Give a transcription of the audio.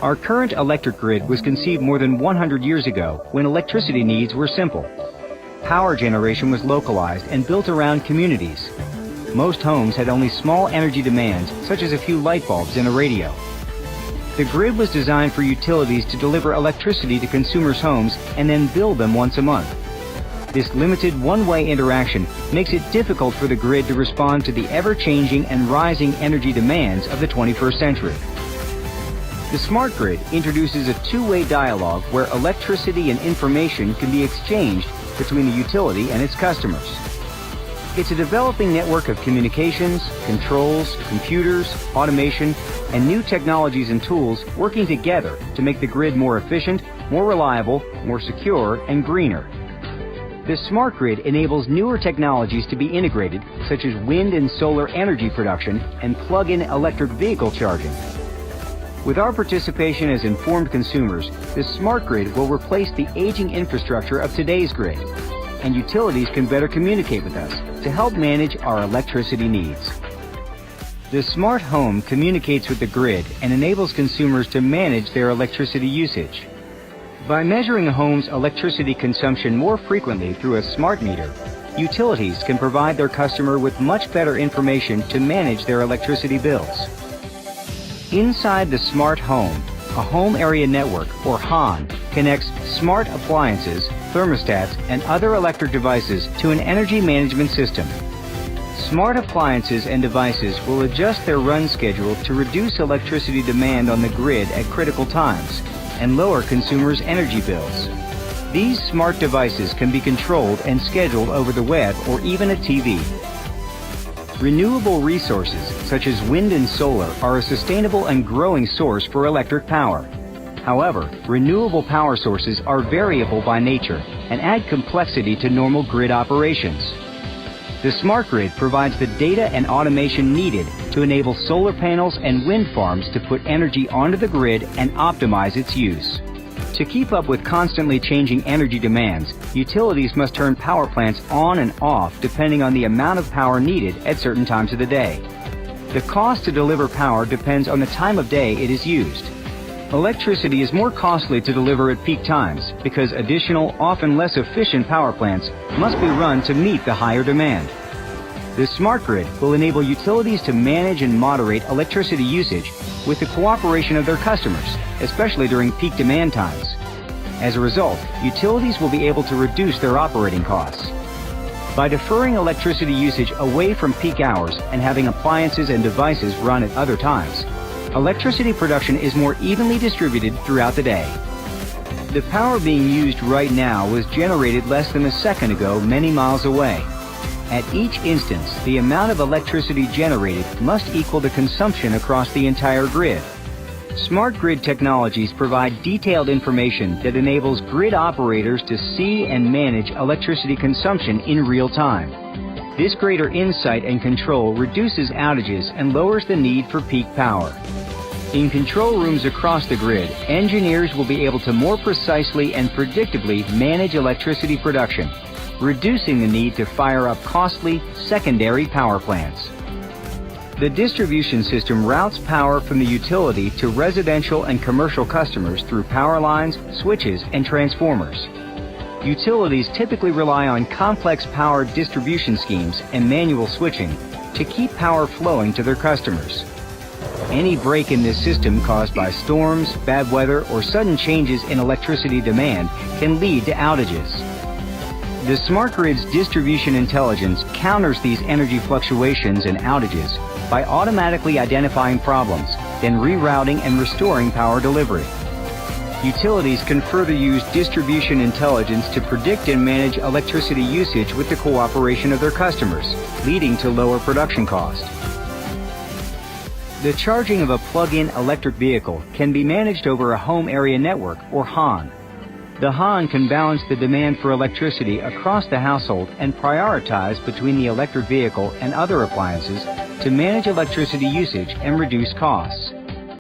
Our current electric grid was conceived more than 100 years ago when electricity needs were simple. Power generation was localized and built around communities. Most homes had only small energy demands, such as a few light bulbs and a radio. The grid was designed for utilities to deliver electricity to consumers' homes and then bill them once a month. This limited one-way interaction makes it difficult for the grid to respond to the ever-changing and rising energy demands of the 21st century. The smart grid introduces a two-way dialogue where electricity and information can be exchanged between the utility and its customers. It's a developing network of communications, controls, computers, automation, and new technologies and tools working together to make the grid more efficient, more reliable, more secure, and greener. The smart grid enables newer technologies to be integrated, such as wind and solar energy production and plug-in electric vehicle charging. With our participation as informed consumers, the smart grid will replace the aging infrastructure of today's grid, and utilities can better communicate with us to help manage our electricity needs. The smart home communicates with the grid and enables consumers to manage their electricity usage. By measuring a home's electricity consumption more frequently through a smart meter, utilities can provide their customer with much better information to manage their electricity bills. Inside the smart home, a home area network, or HON, connects smart appliances, thermostats, and other electric devices to an energy management system. Smart appliances and devices will adjust their run schedule to reduce electricity demand on the grid at critical times and lower consumers' energy bills. These smart devices can be controlled and scheduled over the web or even a TV. Renewable resources, such as wind and solar, are a sustainable and growing source for electric power. However, renewable power sources are variable by nature and add complexity to normal grid operations. The smart grid provides the data and automation needed to enable solar panels and wind farms to put energy onto the grid and optimize its use. To keep up with constantly changing energy demands, utilities must turn power plants on and off depending on the amount of power needed at certain times of the day. The cost to deliver power depends on the time of day it is used. Electricity is more costly to deliver at peak times because additional, often less efficient power plants must be run to meet the higher demand. The smart grid will enable utilities to manage and moderate electricity usage with the cooperation of their customers, especially during peak demand times. As a result, utilities will be able to reduce their operating costs. By deferring electricity usage away from peak hours and having appliances and devices run at other times, electricity production is more evenly distributed throughout the day. The power being used right now was generated less than a second ago many miles away. At each instance, the amount of electricity generated must equal the consumption across the entire grid. Smart grid technologies provide detailed information that enables grid operators to see and manage electricity consumption in real time. This greater insight and control reduces outages and lowers the need for peak power. In control rooms across the grid, engineers will be able to more precisely and predictably manage electricity production, reducing the need to fire up costly secondary power plants. The distribution system routes power from the utility to residential and commercial customers through power lines, switches, and transformers. Utilities typically rely on complex power distribution schemes and manual switching to keep power flowing to their customers. Any break in this system caused by storms, bad weather, or sudden changes in electricity demand can lead to outages. The smart grid's distribution intelligence counters these energy fluctuations and outages by automatically identifying problems, then rerouting and restoring power delivery. Utilities can further use distribution intelligence to predict and manage electricity usage with the cooperation of their customers, leading to lower production costs. The charging of a plug-in electric vehicle can be managed over a home area network, or HON. The HON can balance the demand for electricity across the household and prioritize between the electric vehicle and other appliances to manage electricity usage and reduce costs.